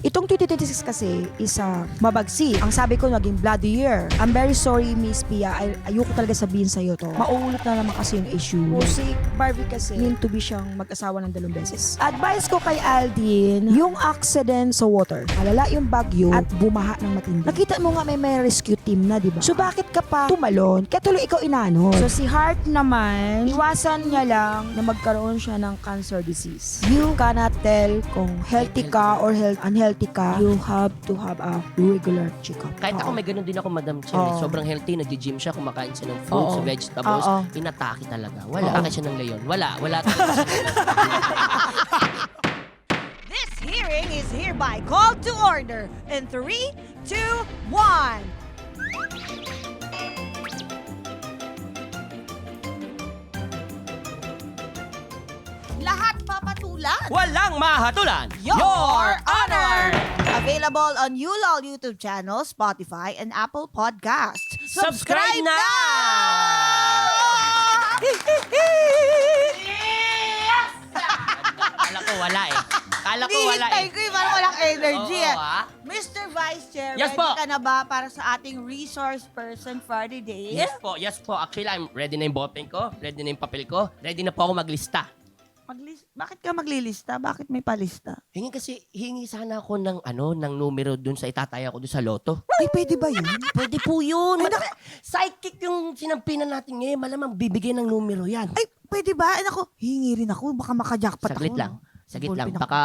Itong 2026 kasi is mabagsi. Ang sabi ko, naging bloody year. I'm very sorry, Miss Pia. Ayoko talaga sabihin sa'yo to. Mauulit na naman kasi yung issue. O si Barbie kasi, meant to be siyang mag-asawa ng 2 beses. Advice ko kay Aldin, yung accident sa water. Malala yung bagyo at bumaha ng matindi. Nakita mo nga may rescue team na, di ba? So bakit ka pa tumalon? Kaya tuloy ikaw inanon. So si Heart naman, iwasan niya lang na magkaroon siya ng cancer disease. You cannot tell kung healthy ka or unhealthy ka, you have to have a regular checkup. Kahit ako may ganun din ako, Madam Chen. Oo. Sobrang healthy, nag-gym siya, kumakain siya ng fruits, Oo. vegetables. Oo. Inatake talaga. Wala. Oo. Atake siya ng leon. Wala talaga siya. This hearing is hereby called to order in 3, 2, 1. Lahat papatulan. Walang mahatulan. Your Honor! Available on ULOL YouTube channel, Spotify, and Apple Podcasts. Subscribe na! Kala ko wala eh. Kala ko wala Hihintay eh. ko yung parang walang energy Oo, eh. ah. Mr. Vice Chair, Yes ready po. ka na ba para sa ating resource person for the day? Yes po. Actually, I'm ready na yung ballpen ko. Ready na yung papel ko. Ready na po ako maglista. Bakit ka maglilista? Bakit may palista? Hingi sana ako ng numero dun sa itataya ko dun sa loto. Ay, pwede ba yun? Pwede po yun. Psychic yung sinampinan natin ngayon. Malamang bibigyan ng numero yan. Ay, pwede ba? Ay, naku, hingi rin ako. Baka makajackpot Saglit ako. lang. no? Saglit lang. Ballpen ako. Baka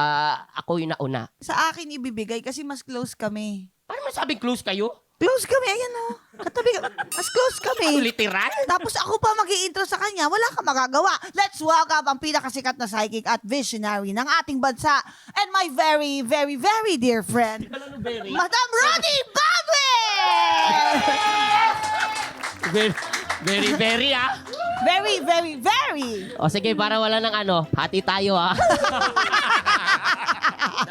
ako yung nauna. Sa akin ibibigay kasi mas close kami. Paano masabing close kayo? Close kami, ayan o. Katabi, mas close kami. Literal? Tapos ako pa mag-i-intro sa kanya, wala kang magagawa. Let's welcome ang pinakasikat na psychic at visionary ng ating bansa and my very, very, very dear friend, Madam Roddy Bobby! Very, very ah. Very, very, very. O sige, para wala ng hati tayo ah.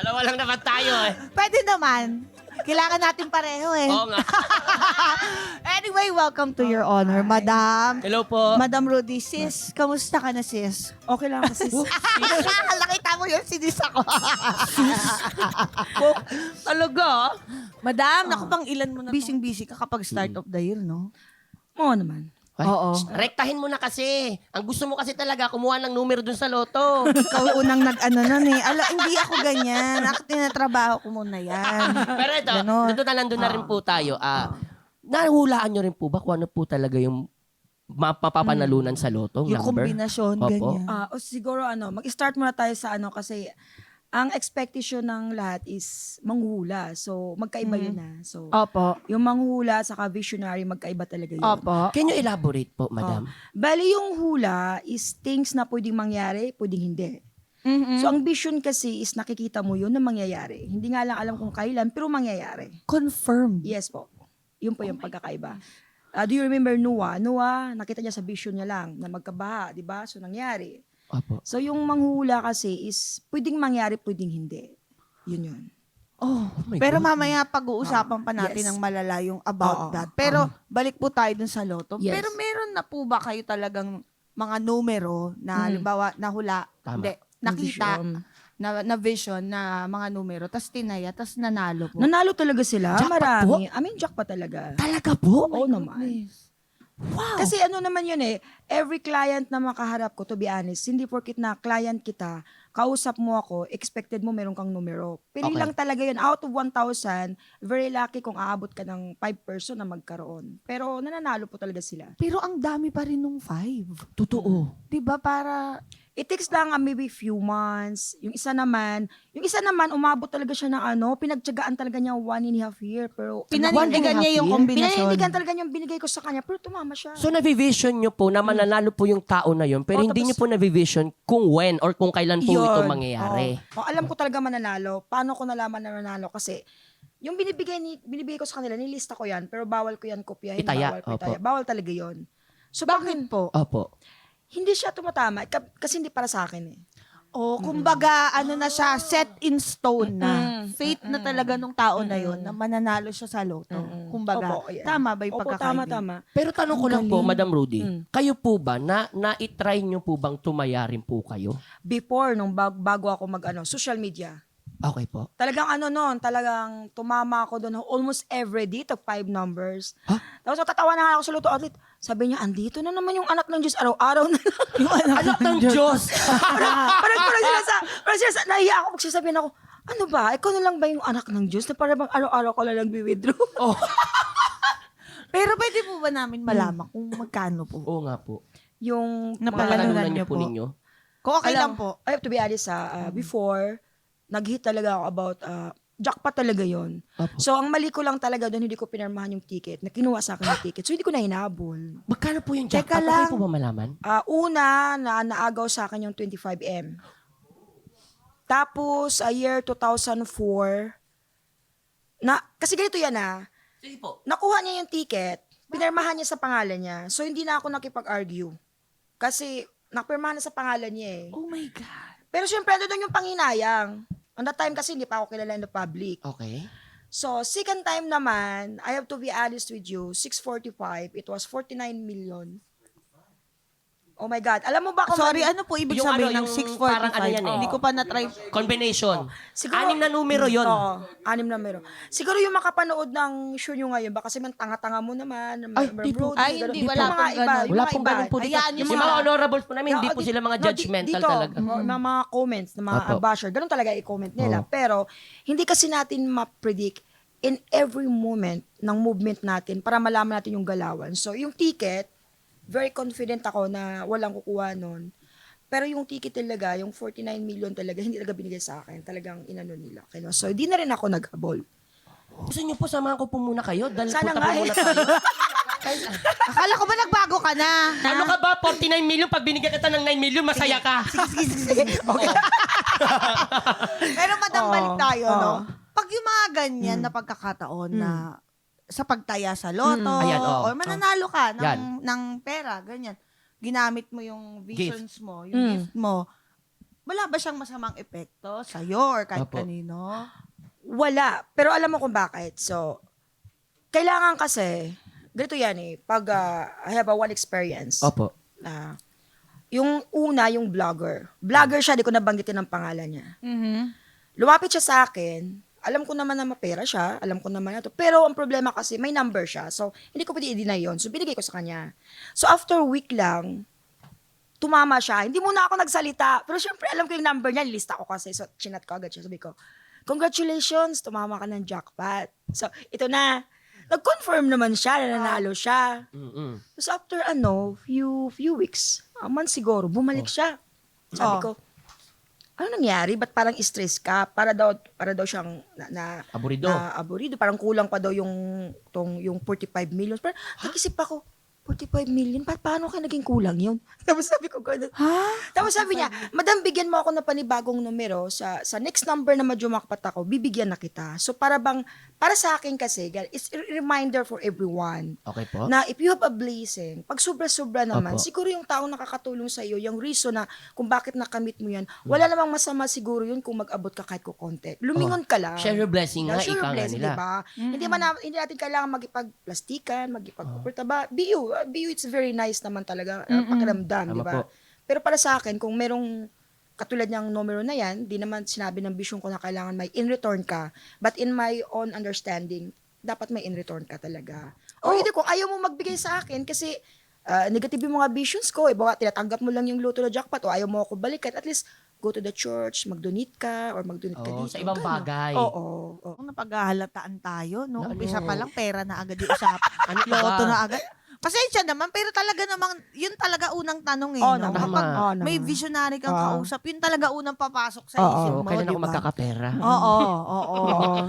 Dalawa lang naman tayo eh. Pwede naman. Kailangan natin pareho eh. Oo nga. Anyway, welcome to your honor, Madam. Hello po. Madam Rudy, sis, kamusta ka na, sis? Okay lang kasi. Nakita mo yun, sinis ako. Talaga ah? Madam, naku pang ilan mo na busy-busy ka kapag start of the year, no? Oo naman. Ay, Oo. Rektahin mo na kasi. Ang gusto mo kasi talaga, kumuha ng numero dun sa loto. Ikaw unang nag-ano nun eh. Hindi ako ganyan. Ako tinatrabaho ko muna yan. Pero ito, Ganon. nandun na rin po tayo. Nahulaan nyo rin po ba kung ano po talaga yung mapapanalunan sa loto? Yung number? kombinasyon, Opo. ganyan. O siguro mag-start muna tayo sa kasi ang expectation ng lahat is manghuhula. So, magkaiba yun na. So, Opo. yung manghuhula saka visionary, magkaiba talaga yun. Opo. Can you elaborate po, madam? Bali, yung hula is things na pwedeng mangyari, pwedeng hindi. Mhm. So, ang vision kasi is nakikita mo yun na mangyayari. Hindi nga lang alam kung kailan, pero mangyayari. Confirmed. Yes po. Yun po yung pagkakaiba. Do you remember Noah? Noah, nakita niya sa vision niya lang na magkabaha, di ba? So, nangyari. Opo. So, yung manghula kasi is pwedeng mangyari, pwedeng hindi. Yun. Oh, my pero God. mamaya pag-uusapan pa natin Yes. ng malala yung about Oo. that. Pero balik po tayo dun sa loto. Yes. Pero meron na po ba kayo talagang mga numero na halimbawa nahula, Tama. hindi, nakita, Vision. na vision na mga numero, tas tinaya, tas nanalo po. Nanalo talaga sila. Jackpot Marami. jackpot talaga. Talaga po? Oo naman. Wow. Kasi naman yun every client na makaharap ko, to be honest, hindi porkit na client kita, kausap mo ako, expected mo meron kang numero. Pili Okay. lang talaga yun. Out of 1,000, very lucky kung aabot ka ng 5 person na magkaroon. Pero nananalo po talaga sila. Pero ang dami pa rin nung 5. Totoo. 'Di ba para It takes lang maybe few months. Yung isa naman, umabot talaga siya ng pinagtiyagaan talaga niya 1.5 year. Pero pinanindigan niya yung kombinasyon. Pinanindigan talaga niya yung binigay ko sa kanya, pero tumama siya. So, navivision nyo po na mananalo po yung tao na yun, pero Oo, hindi nyo tapos- po navivision kung when or kung kailan po ito Yun. mangyayari. Alam ko talaga mananalo. Paano ko nalaman na mananalo? Kasi yung binibigay ko sa kanila, nilista ko yan, pero bawal ko yan kopyahin. Itaya, Bawal ko opo. itaya. Bawal talaga yon. So, Bakit po? Opo. hindi siya tumatama kasi hindi para sa akin Oh, kumbaga na siya, set in stone na. Mm-mm. Fate na talaga nung tao na yon na mananalo siya sa loto. Kumbaga, Opo, yeah. tama ba yung Opo, pagkakaibig? tama. Pero tanong ko lang po, galing. Madam Rudy, Mm. kayo po ba, na-try nyo po bang tumaya rin po kayo? Before, nung bago ako social media, Okay po. Talagang talagang tumama ako doon almost every day, to 5 numbers. Huh? Tapos tatawa na nga ako sa Lotto Outlet. Sabi niya, andito na naman yung anak ng Diyos, araw-araw na lang. Yung Anak ng Diyos! parang nahiya ako, magsasabihin ako, ano ba, ikaw na lang ba yung anak ng Diyos na parang bang araw-araw ko na lang withdraw? Oh. Pero pwede po ba namin malaman kung magkano po? Oo nga po. Yung Napalalunan Napalalunan niyo niyo po po. ninyo. Kung okay lang po. I have to be honest, before, nag-hit talaga ako about, jackpot talaga yon. Opo. So, ang mali ko lang talaga doon, hindi ko pinarmahan yung ticket, na kinuha sa akin yung ticket. So, hindi ko na hinabol. Magkano po yung Teka jackpot? lang. Okay po ba malaman? Una, naagaw sa akin yung 25M. Tapos, year 2004, kasi ganito yan Sige po. nakuha niya yung ticket, pinirmahan niya sa pangalan niya. So, hindi na ako nakipag-argue. Kasi, nakipirmahan na sa pangalan niya eh. Oh my God. Pero syempre, doon yung panginayang. On that time kasi, hindi pa ako kilala in the public. Okay. So, second time naman, I have to be honest with you, 645, it was 49 million. Oh my God. Alam mo ba kung Sorry, ano po ibig Yung sabihin ano, ng yung parang 645? ano yan eh. Hindi ko pa na-try. Combination. Siguro, 6 na numero yun. Oo, 6 na numero. Siguro yung makapanood ng show nyo ngayon, baka kasi man tanga-tanga mo naman. Ay, di po. Ay, hindi, wala mga pong iba. ganun. Yung Wala mga pong iba. ganun po dito. Ayan, Yung yung mga mga- honorables po namin, hindi po sila mga judgmental dito, talaga. Mga comments, na mga Opo. basher, ganun talaga i-comment nila. Oo. Pero, hindi kasi natin ma-predict in every moment ng movement natin para malaman natin yung galawan. So, yung ticket, very confident ako na walang kukuha nun. Pero yung ticket talaga, yung 49 million talaga, hindi talaga binigay sa akin. Talagang inano nila. Kaya, so, di na rin ako naghabol. Gusto niyo po, samahan ko po muna kayo. Dahil Sana punta nga po eh. muna tayo. Akala ko ba nagbago ka na? Ano ka ba? 49 million, pag binigyan kita ng 9 million, masaya ka. Pero madam, Oo. balik tayo, Oo. no? Pag yung mga ganyan na pagkakataon na sa pagtaya sa loto, Ayan, oo. or mananalo ka Yan. ng pera, ganyan, ginamit mo yung visions mo, yung Mm. gift mo, wala ba siyang masamang epekto sa'yo or kahit Opo. kanino? Wala. Pero alam mo kung bakit. So, kailangan kasi, ganito yan eh, pag I have a one experience. Opo. Na, yung una, yung vlogger. Vlogger siya, di ko nabanggitin ang pangalan niya. Lumapit siya sa akin, alam ko naman na mapera siya, alam ko naman na to. Pero ang problema kasi, may number siya. So, hindi ko pwede i-deny yun. So, binigay ko sa kanya. So, after a week lang, tumama siya. Hindi muna ako nagsalita. Pero syempre, alam ko yung number niya. Lista ko kasi. So, chinat ko agad siya. Sabi ko, congratulations, tumama ka ng jackpot. So, ito na. Nag-confirm naman siya na nanalo siya. Mm-mm. Tapos after few weeks, a month siguro, bumalik siya. Sabi ko, ano nangyari? Ba't parang stress ka? Para daw siyang Aburido. aburido. Parang kulang pa daw yung 45 million. Parang nag-isip ako, 45 million? Paano ka naging kulang yun? Tapos sabi ko, gano'n. Tapos sabi niya, madam, bigyan mo ako ng panibagong numero. Sa next number na majumakpat ako, bibigyan na kita. So para sa akin kasi, it's a reminder for everyone Okay po. na if you have a blessing, pag sobra-sobra naman, Opo. siguro yung taong nakakatulong sa iyo, yung reason na kung bakit nakamit mo yan, wala namang masama siguro yun kung mag-abot ka kahit kukonti. Lumingon ka lang. Share your blessing nga, Share your ika nga blessing, nila. diba? Hindi natin kailangan magipag-plastikan, magipag-kupurtaba. Be you, it's very nice naman talaga. Pakiramdam, Tama di ba? po. Pero para sa akin, kung merong katulad niyang numero na yan, di naman sinabi ng vision ko na kailangan may in-return ka. But in my own understanding, dapat may in-return ka talaga. O hindi, kung ayaw mo magbigay sa akin kasi negative yung mga visions ko, baka tinatanggap mo lang yung loto na jackpot o ayaw mo ako balikan, at least go to the church, mag-donate ka or mag-donate ka Oo, dito. sa ibang Ganun. bagay. Oo. Kung napaghahalataan tayo, no? Ano? Umpisa pa lang, pera na agad yung usapan. Ano ba? Loto na agad. Pasensya naman, pero talaga namang, yun talaga unang tanong eh. Oo no? naman. Kapag Oo may naman. visionary kang kausap, yun talaga unang papasok sa Oo. isip So, mo, kailan di ako ba? magkakapera? Oo.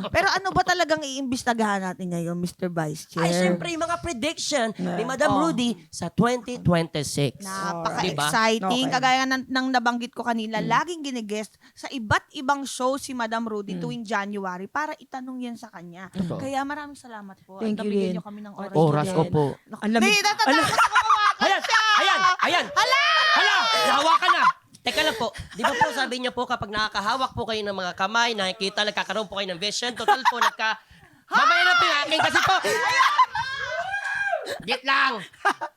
Pero ano ba talagang iimbestagahan natin ngayon, Mr. Vice Chair? Ay, syempre, yung mga prediction ni Madam Oh. Rudy sa 2026. Napaka-exciting. Okay. Kagaya ng nabanggit ko kanina, laging ginigest sa iba't ibang show si Madam Rudy tuwing January para itanong yan sa kanya. Totoo. Kaya maraming salamat po. Thank At you nabigyan din. niyo kami ng oras. Oras, Again. opo. Ang lamig. Hindi, natatakot ako mawakan Ayan! siya! Ayan! Hala! Nahawakan na! Teka lang po, di ba po sabi niyo po kapag nakakahawak po kayo ng mga kamay, nakikita, nagkakaroon po kayo ng vision, total po mamaya na po yung akin kasi po. Get lang!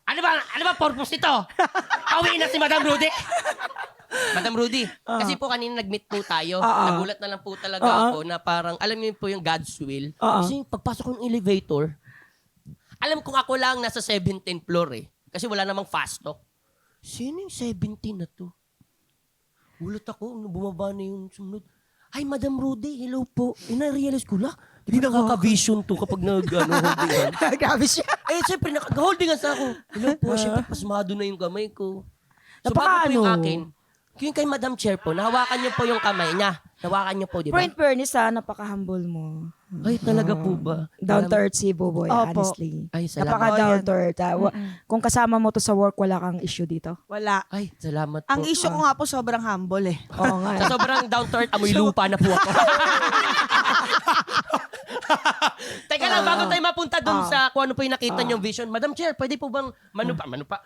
Ano ba purpose nito? Pauwiin na si Madam Rudy. Madam Rudy, kasi po kanina nag-meet po tayo. Ah. Nagulat na lang po talaga ako na parang, alam niyo po yung God's will. Ah. Kasi yung pagpasok ko ng elevator, alam kong ako lang nasa 17th floor eh. Kasi wala namang fast talk. Sino yung 17 na to? Gulat ako, nung bumaba na yung sumunod. Ay, Madam Rudy, hello po. Na-realize ko na, hindi nakaka-vision to kapag holdingan. Grabe siya. Eh, siyempre, naka-holdingan sa ako. Hello po, siyempre, pasmado na yung kamay ko. So, Napaka bago po yung ano? akin, yung kay Madam Chair po, nahawakan niyo po yung kamay niya. Nahawakan niyo po, di ba? Friend fairness napaka-humble mo. Ay, talaga po ba? Down to earth si Boboy, Opo. honestly. Ay, salamat. Napaka-down to earth. Kung kasama mo to sa work, wala kang issue dito. Wala. Ay, salamat po. Ang issue ko nga po, sobrang humble eh. Oo nga. Sa sobrang down to earth, amoy lupa na po ako. Teka lang, bago tayo mapunta dun sa kung ano po yung nakita niyong vision. Madam Chair, pwede po bang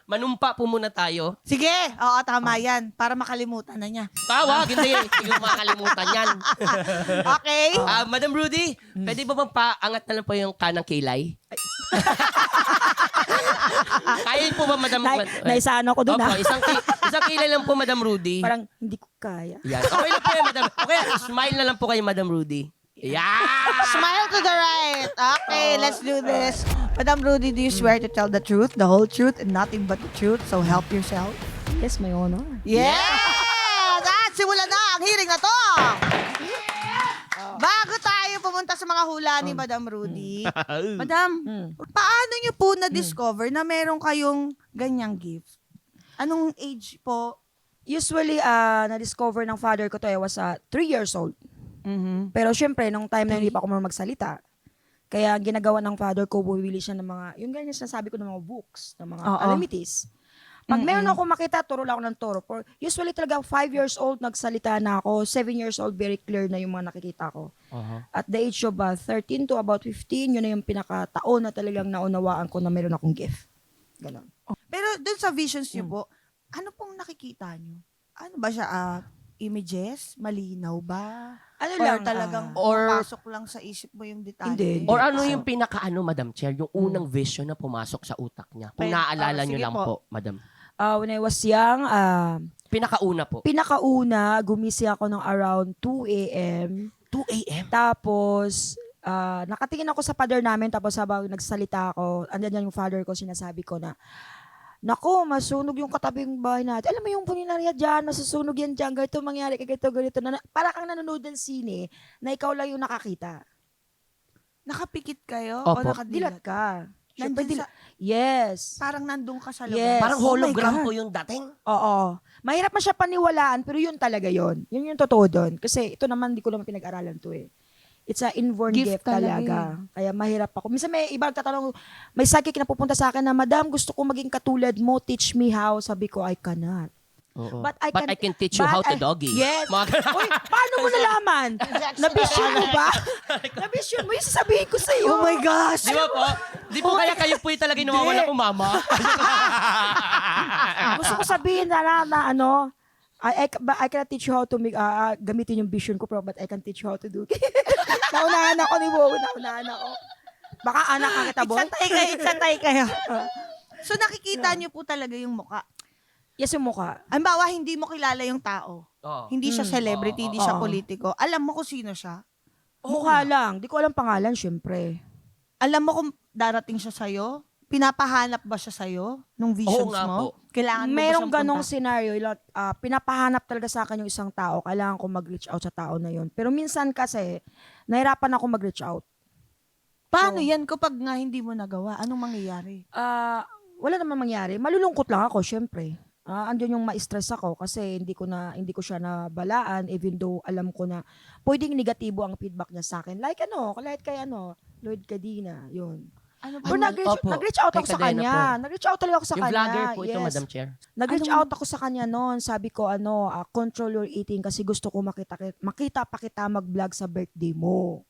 manumpa po muna tayo? Sige, oo, tama yan. Para makalimutan na niya. Tawag, hindi. Hindi ko makakalimutan yan. Okay? Madam Rudy, pwede ba bang paangat na lang po yung kanang kilay? Kaya po ba, Madam? Naisano ko dun Opo, ha. isang kilay lang po, Madam Rudy. Parang hindi ko kaya. Yan. Okay lang po yan, Madam. Okay, smile na lang po kayo, Madam Rudy. Yeah! Smile to the right. Okay, let's do this. Madam Rudy, do you swear to tell the truth, the whole truth, and nothing but the truth? So help yourself. Yes, may honor. Yes! At simulan na ang hearing na to! Bago tayo pumunta sa mga hula ni Madam Rudy, Madam, paano niyo po na-discover na meron kayong ganyang gift? Anong age po? Usually, na-discover ng father ko to, I was 3 years old. Mm-hmm. Pero syempre, nung time na yun, hindi pa ako marunong magsalita. Kaya ang ginagawa ng father ko, bumibili siya ng mga, yung ganyan sinasabi ko ng mga books, ng mga Oo. calamities. Pag meron ako makita, turo lang ako ng turo. Usually talaga, 5 years old, nagsalita na ako. 7 years old, very clear na yung mga nakikita ko. At the age of 13 to about 15, yun na yung pinakataon na talagang naunawaan ko na meron akong gift. Ganon. Pero dun sa visions niyo po, ano pong nakikita niyo? Ano ba siya? Images? Malinaw ba? Ano Or lang, talagang or- pasok lang sa isip mo yung detalye? Hindi. Or ano yung pinaka-ano, Madam Chair, yung unang vision na pumasok sa utak niya? Kung naaalala niyo sige lang po. po, Madam. When I was young, Pinaka-una po. pinakauna, gumising ako ng around 2 a.m. 2 a.m.? Tapos, nakatingin ako sa father namin, tapos habang nagsalita ako, andyan yung father ko, sinasabi ko na, Nako, masunog yung katabing bahay natin. Alam mo yung puninarya dyan, masusunog yan dyan, ganito mangyari, ganito. Para kang nanonood ng sine na ikaw lang yung nakakita. Nakapikit kayo? Opo. O nakadilat? Dilat ka. Syempre, Nandun sa, Yes. parang nandun ka sa loob. Yes. Parang Oh my hologram God. po yung dating. Oo. Mahirap man siya paniwalaan, pero yun talaga yun. Yun yung totoo doon. Kasi ito naman, di ko naman pinag-aralan to eh. It's a inborn Gift gift, talaga. Kaya mahirap ako. Minsan may iba tatanong, may psychic na pupunta sa akin na, Madam, gusto ko maging katulad mo, teach me how. Sabi ko, I cannot. Oo. But I can teach you how to doggy. Yes. Mga ganun. Uy, paano mo nalaman? Nabisyon mo ba? Nabisyon mo? Yung sasabihin ko sa'yo. Oh my gosh! Di ba po? Di po kaya kayo po yung talaga nawawala kong mama? Gusto ko sabihin na ano, I cannot teach you how to make, gamitin yung vision ko, but I can teach you how to do. Naunahan ako ni Bo, naunahan ako. Baka anak ka kita, Bo. Itatay kayo. So nakikita niyo po talaga yung muka. Yes, yung mukha. Halimbawa, hindi mo kilala yung tao. Oo. Hindi siya celebrity, hindi siya Oo. politiko. Alam mo kung sino siya. Mukha lang. Di ko alam pangalan, syempre. Alam mo kung darating siya sa'yo. Pinapahanap ba siya sa'yo nung visions nga mo? po. Kailangan mo ba Merong siyang ganong punta? scenario. Pinapahanap talaga sa akin yung isang tao. Kailangan ko mag-reach out sa tao na yun. Pero minsan kasi, nahirapan ako mag-reach out. Paano yan kapag nga hindi mo nagawa? Anong mangyayari? Wala naman mangyari. Malulungkot lang ako, syempre. Andun yung ma-stress ako kasi hindi ko siya nabalaan even though alam ko na pwedeng negatibo ang feedback niya sa akin. Like kay Lloyd Cadena, yun. Ano Pero Opo. nag-reach out Kay ako sa Cadena kanya. Nag-reach out talaga ako sa Yung kanya. vlogger po ito, Yes. Madam Chair. Nag-reach out ako sa kanya noon. Sabi ko, control your eating kasi gusto ko makita pa kita mag-vlog sa birthday mo.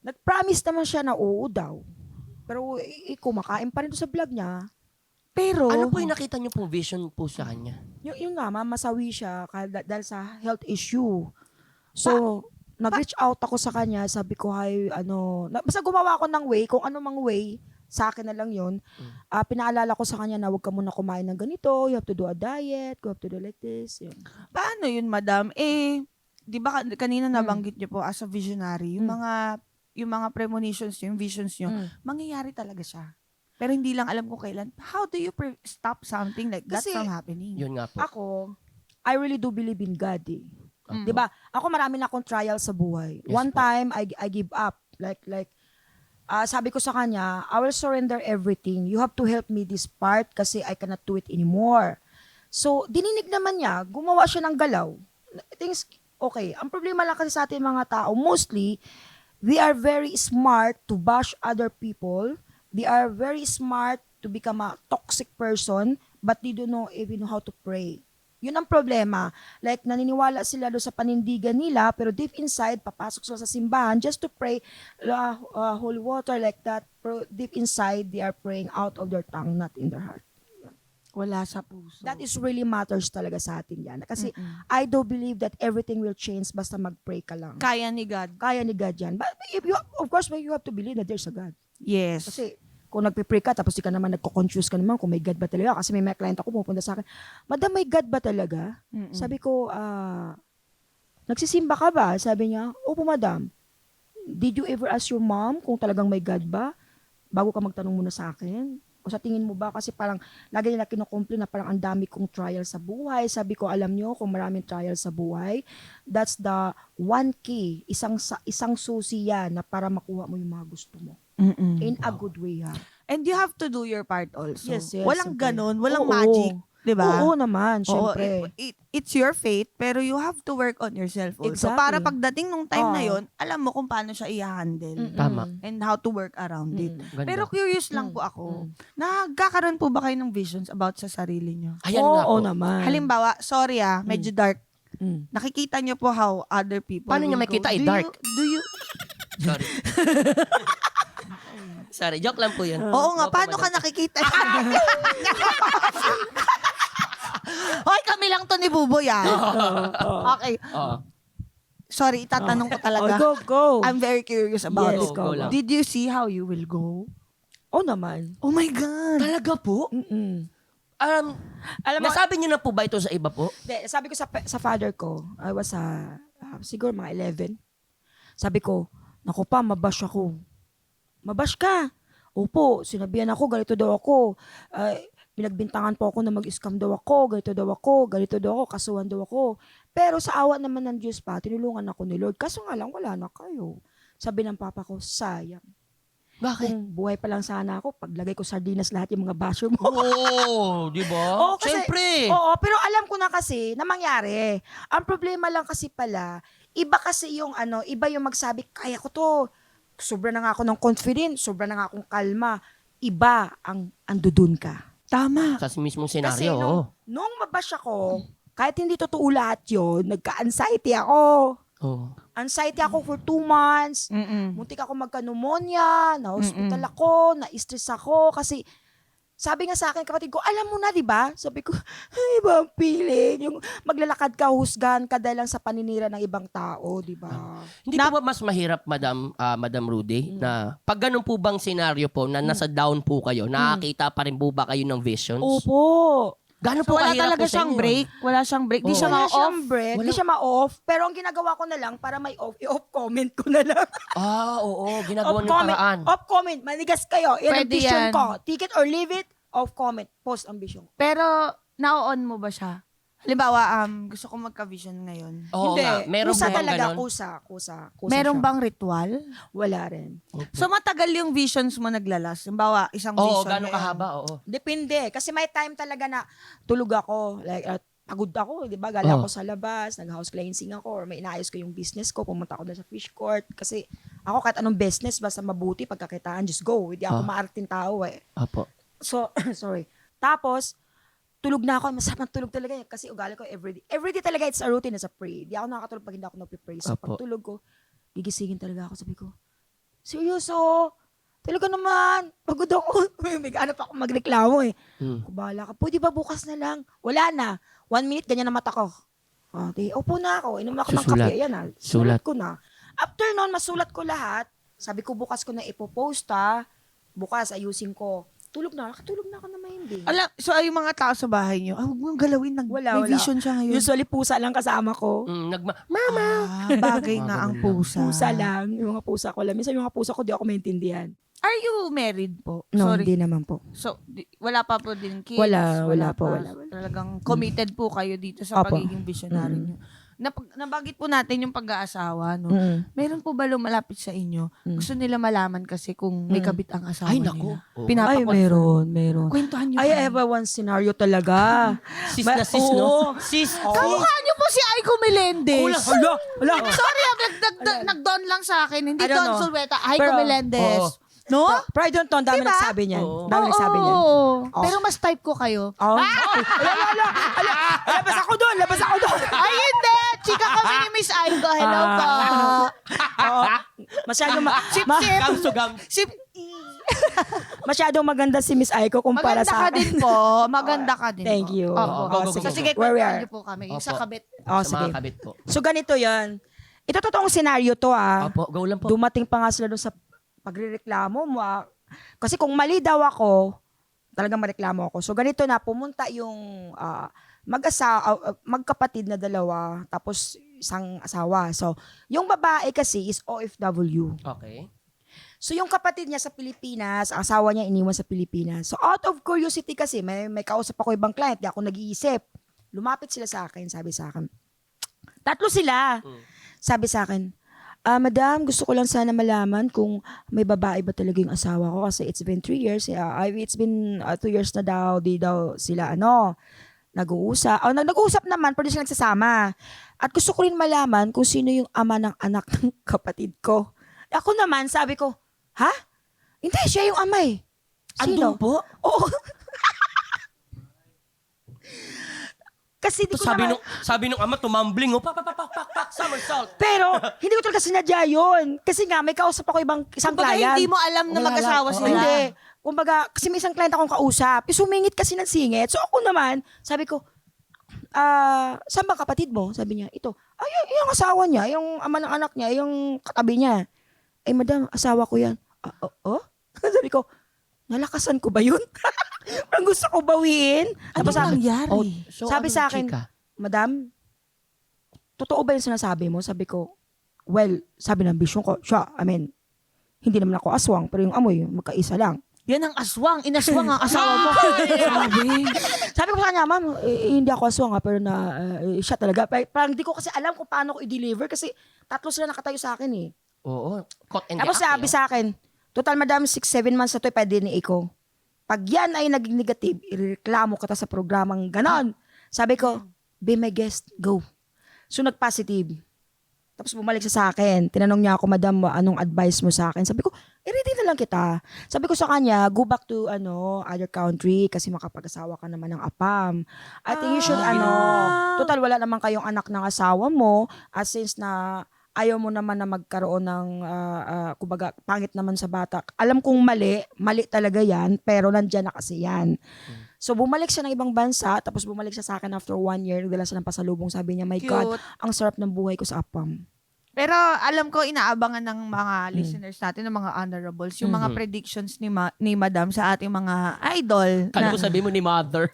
Nag-promise naman siya na oo daw. Pero kumakain pa rin doon sa vlog niya. Pero, Ano po yung nakita niyo pong vision po sa kanya? yung nga, masawi siya dahil sa health issue. So, nag-reach out ako sa kanya. Sabi ko, basta gumawa ako ng way, kung ano mang way, sa akin na lang yun. Pinaalala ko sa kanya na huwag ka muna kumain ng ganito, you have to do a diet, you have to do like this. Yun. Paano yun, madam? Di ba kanina nabanggit niyo po as a visionary, yung mga premonitions niyo, yung visions niyo, mangyayari talaga siya. Pero hindi lang alam kung kailan. How do you stop something like that Kasi, from happening? Yun nga po. Ako, I really do believe in God eh. 'Di ba? Ako marami na akong trial sa buhay. Yes One po. time I give up. Sabi ko sa kanya, I will surrender everything. You have to help me this part kasi I cannot do it anymore. So, dininig naman niya, gumawa siya ng galaw. Things okay. Ang problema lang kasi sa ating mga tao, mostly we are very smart to bash other people. They are very smart to become a toxic person, but they don't know even how to pray. Yun ang problema. Like, naniniwala sila doon sa panindigan nila, pero deep inside, papasok sila sa simbahan just to pray holy water like that. Pero deep inside, they are praying out of their tongue, not in their heart. Wala sa puso. That is really matters talaga sa atin yan. Kasi I do believe that everything will change basta mag-pray ka lang. Kaya ni God. Kaya ni God yan. But if you, of course, you have to believe that there's a God. Yes. Kasi kung nagpe-pray ka, tapos di ka naman nagko-confuse ka naman kung may God ba talaga. Kasi may mga client ako pupunta sa akin, Madam, may God ba talaga? Sabi ko, nagsisimba ka ba? Sabi niya, opo, Madam. Did you ever ask your mom kung talagang may God ba? Bago ka magtanong muna sa akin? O sa tingin mo ba? Kasi parang lagi nila kinukomplain na parang ang dami kong trial sa buhay. Sabi ko, alam nyo, kung maraming trial sa buhay, that's the one key. Isang susi yan na para makuha mo yung mga gusto mo. In a good way, ha? And you have to do your part also. Yes, Walang siyempre. ganon, walang Oo. magic. Diba? Oo naman, syempre. It's your fate, pero you have to work on yourself also. Exactly. Para pagdating nung time na Oo. yon, alam mo kung paano siya i-handle. Tama. And how to work around it. Ganda. Pero curious lang po ako, nagkakaroon po ba kayo ng visions about sa sarili nyo? Ayan nga po. Oo naman. Halimbawa, sorry medyo dark. Mm. Nakikita nyo po how other people Paano niya will makita go. ay Do dark? Do you Sorry. Sorry, joke lang po yun. Oo nga, Opo, paano ka madam. nakikita? Hoy, kami lang to ni Buboy Okay. Oo. Sorry, itatanong ko talaga. Go. I'm very curious about Yes, it. go lang. Did you see how you will go? Oo naman. Oh my God. Talaga po? Alam mo, Nasabi niyo na po ba ito sa iba po? sabi ko sa father ko, I was siguro mga 11. Sabi ko, naku pa, mabash ako. Mabash ka. Opo, sinabihan ako, ganito daw ako. Pinagbintangan po ako na mag-scam daw ako, ganito daw ako, kasuhan daw ako. Pero sa awa naman ng Diyos pa, tinulungan ako ni Lord. Kaso nga lang, wala na kayo. Sabi ng papa ko, sayang. Bakit? Kung buhay pa lang sana ako, paglagay ko sardinas lahat yung mga basher mo. Oo, di ba? Oo, kasi- Siyempre. Oo, pero alam ko na kasi na mangyari. Ang problema lang kasi pala, iba kasi yung iba yung magsabi, kaya ko to. Sobra na nga ako ng confidence, sobra na nga akong kalma. Iba ang andudun ka. Tama. Sa mismong Kasi senaryo, oo. nung mabash ako, kahit hindi totoo lahat yun, nagka-anxiety ako. Oo. Anxiety ako for 2 months. Muntik ako magka-pneumonia, na-hospital ako, na-stress ako. Kasi sabi nga sa akin, kapatid ko, alam mo na, di ba? Sabi ko, ay, iba ang feeling. Yung maglalakad ka, husgahan ka dahil lang sa paninira ng ibang tao, di ba? Hindi po ba mas mahirap, Madam Rudy, na pag ganun po bang senaryo po, na nasa down po kayo, nakakita pa rin po ba kayo ng visions? Opo. Gano'n So, po wala kahirap talaga po sa siyang inyo? break. Wala siyang break. Di Oo. siya Wala ma-off. siyang break, di siya ma-off. Pero ang ginagawa ko na lang, para may off, i-off comment ko na lang. Oo, ginagawa Off niyo comment, paraan. off comment, manigas kayo. Yan ang Pwede vision yan. ko. Take it or leave it, off comment, post ang vision. Pero, na-on mo ba siya? Halimbawa, gusto ko magka-vision ngayon. Oo Hindi, nga, meron kusa po bang talaga, ganun? kusa Meron siya. bang ritual? Wala rin. So, matagal yung visions mo naglalas. Halimbawa, isang Oo, vision. gano'ng ngayon. kahaba, oo. Depende. Kasi may time talaga na tulog ako. Like, pagod ako, di ba? Gala ako sa labas, nag-house cleansing ako, or may inaayos ko yung business ko, pumunta ako doon sa fish court. Kasi ako kahit anong business, basta mabuti, pagkakitaan, just go. Hindi ako maarting tao eh. Apo. So, sorry. Tapos, tulog na ako. Masarap ng tulog talaga yun. Kasi ugali ko everyday. Everyday talaga, it's a routine, it's a pray. Di ako nakakatulog pag hindi ako nagpe-pray. So, Apo. pag tulog ko, gigisingin talaga ako. Sabi ko, seryoso? Talaga naman. Pagod ako. May ano pa ako magreklamo eh. Kung bahala ka, pwede ba bukas na lang? Wala na. 1 minute, ganyan na mata ko. Upo na ako. Inom ako ng Susulat. kape. Ayan na. Sulat. Sulat ko na. After nun, masulat ko lahat. Sabi ko, bukas ko na ipopost ha. bukas ayusin ko. Nakatulog na ako na mahimbing. Alam, so ay yung mga tao sa bahay niyo, huwag mong galawin. Wala, May wala. vision siya ngayon. Usually pusa lang kasama ko. Mama! Bagay nga ang pusa. Pusa lang. Yung mga pusa ko lang. Minsan yung mga pusa ko di ako maintindihan. Are you married po? No, Sorry. hindi naman po. So, wala pa po din kids? Wala po, pa. wala. Talagang committed po kayo dito sa Opo. pagiging visionary niyo. Nabanggit po natin yung pag-aasawa, no? Meron po ba lumalapit sa inyo? Gusto nila malaman kasi kung may kabit ang asawa Ay, nila. naku. Ay, Pinapakonfirm. meron. Kwentuhan niyo. I have one scenario talaga. Sis na sis, no? Sis. Kamukha niyo po si Aiko Melendez. Wala. Sorry, nag-don lang sa akin. Hindi I don't Don know. Sulweta, Aiko Pero, Melendez. oo. No? Pero I don't know, dami Diba? nagsabi niyan. Oo. Dami nagsabi niyan. Oo. Pero mas type ko kayo. Oh. Labas ako doon. Ay, hindi! Chika kami ni Miss Aiko. Hello po. Oo. Masyadong Sip. Sip. masyadong maganda si Miss Aiko kumpara Maganda sa ka din po. Maganda ka din Thank po. you. Oo. Go, go, go, So, go. sige, Where we kwentuhan are. niyo po kami. Yung Opo. sa kabit. Oh, Sa sige. mga kabit po. So ganito 'yon. Ito totoong senaryo to Opo, go lang po. Dumating pa nga sila doon sa pagrereklamo mo. Kasi kung mali daw ako, talagang mareklamo ako. So ganito na, pumunta yung magkapatid na dalawa, tapos isang asawa. So, yung babae kasi is OFW. Okay. So, yung kapatid niya sa Pilipinas, ang asawa niya iniwan sa Pilipinas. So, out of curiosity kasi, may kausap ako ibang client, di ako nag-iisip. Lumapit sila sa akin, sabi sa akin. Tatlo sila. Sabi sa akin, Madam, gusto ko lang sana malaman kung may babae ba talaga yung asawa ko kasi it's been 3 years. It's been 2 years na daw, di daw sila nag-uusap. Nag-uusap naman, pero di sila nagsasama. At gusto ko rin malaman kung sino yung ama ng anak ng kapatid ko. Ako naman, sabi ko, ha? Hindi, siya yung ama eh. Sino? Andun po? Oo. Kasi di ko naman... Sabi nung ama, tumambling, pak, somersault. Pero, hindi ko talaga sinadya yun. Kasi nga, may kausap ako isang Kumbaga, client. hindi mo alam na Wala mag-asawa lang. sila. Hindi. Kumbaga, kasi may isang client akong kausap. Sumingit kasi ng singit. So ako naman, sabi ko, saan ba kapatid mo? Sabi niya, ito. Ay, yung asawa niya, yung ama ng anak niya, yung katabi niya. Ay, madam, asawa ko yan. Sabi ko, nalakasan ko ba yun? Parang gusto ko bawiin. Ano Tapos sabi, nangyari? So, sabi ano, sa akin, chika? Madam, totoo ba yung sinasabi mo? Sabi ko, well, sabi ng bisyon ko, hindi naman ako aswang, pero yung amoy, magkaisa lang. Yan ang aswang. Inaswang ang asawa mo. Sabi ko sa kanya, ma'am, hindi ako aswang pero siya talaga. Parang hindi ko kasi alam kung paano ko i-deliver kasi tatlo sila nakatayo sa akin eh. Oo. Caught in the Tapos act, sabi sa akin, total madam, 6-7 months na to, pwede ni Iko. Pag yan ay naging negative, ireklamo kita sa programang ganon. Sabi ko, be my guest, go. So nag-positive. Tapos bumalik siya sa akin. Tinanong niya ako, madam, anong advice mo sa akin? Sabi ko, ready na lang kita. Sabi ko sa kanya, go back to other country kasi makapag-asawa ka naman ng apam. I think you should, total wala naman kayong anak ng asawa mo. At since na ayaw mo naman na magkaroon ng, kumbaga, pangit naman sa bata. Alam kong mali talaga yan, pero nandyan na kasi yan. So, bumalik siya ng ibang bansa, tapos bumalik siya sa akin after 1 year, nagdala siya ng pasalubong, sabi niya, my God, Cute. ang sarap ng buhay ko sa apam. Pero alam ko, inaabangan ng mga listeners natin, ng mga honorables, yung mga predictions ni Madam sa ating mga idol. Kala ko sabi mo ni mother.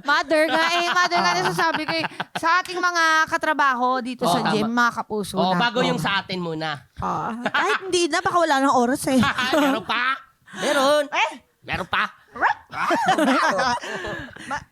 Mother nga nasasabi ko eh. Sa ating mga katrabaho dito sa tama. gym, mga kapuso Oh, natin. bago yung sa atin muna. Kahit hindi na, baka wala ng oras eh. Meron pa? Meron. Meron pa?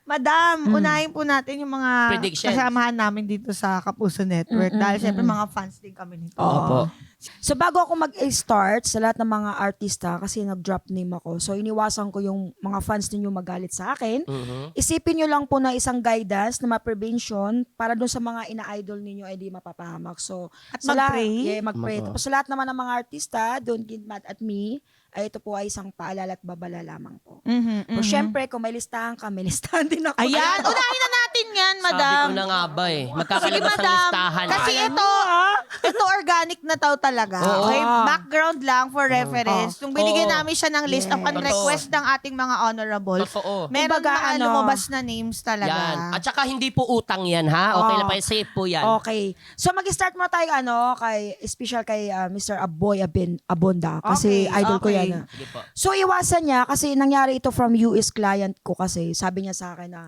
Madam, unahin po natin yung mga Predictions. kasamahan namin dito sa Kapuso Network. Dahil syempre mga fans din kami nito. Opo. So, bago ako mag-start sa lahat ng mga artista, kasi nag-drop name ako, so iniwasan ko yung mga fans ninyo magalit sa akin. Isipin nyo lang po na isang guidance na ma-prevention para doon sa mga ina-idol ninyo ay di mapapahamak. So, At sa lahat- mag-pray? Yeah, mag-pray. Tapos sa lahat naman ng mga artista, don't get mad at me, ay ito po ay isang paalala at babala lamang po. Pero syempre, kung may listahan ka, may listahan din ako. Ayan, unahin na natin yan, Madam. Sabi ko na nga ba eh. Magkakalabas ng Madam. listahan. Kasi Alam ito, Ito organic na tao talaga. Oo. Okay, background lang for reference. Nung binigyan Oo. namin siya ng list Yes. upon request ng ating mga honorable, Totoo. meron Kumbaga, mga lumabas na names talaga. Yan. At saka hindi po utang yan, ha? Okay Oo. lang pa, safe po yan. Okay. So mag-start mo tayo kay special kay Mr. Aboy Abonda kasi Okay, idol ko okay. yan. Sige po. So iwasan niya kasi nangyari ito from US client ko kasi sabi niya sa akin na,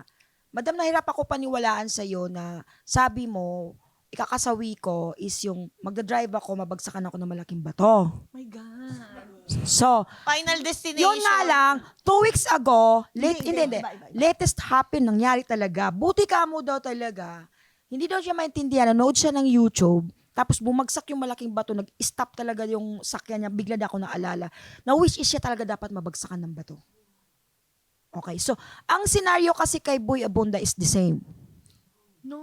Madam, nahirap ako paniwalaan sa iyo na sabi mo, ikakasawi ko is yung magdadrive ako, mabagsakan ako ng malaking bato. Oh my God. So, Final destination. yun nga lang, 2 weeks ago, Hindi. latest happen, nangyari talaga. Buti ka mo daw talaga. Hindi daw siya maintindihan. Nanood siya ng YouTube. Tapos bumagsak yung malaking bato. Nag-stop talaga yung sakyan niya. Bigla na ako naalala. Na wish is siya talaga dapat mabagsakan ng bato. Okay. So, ang scenario kasi kay Boy Abunda is the same. No.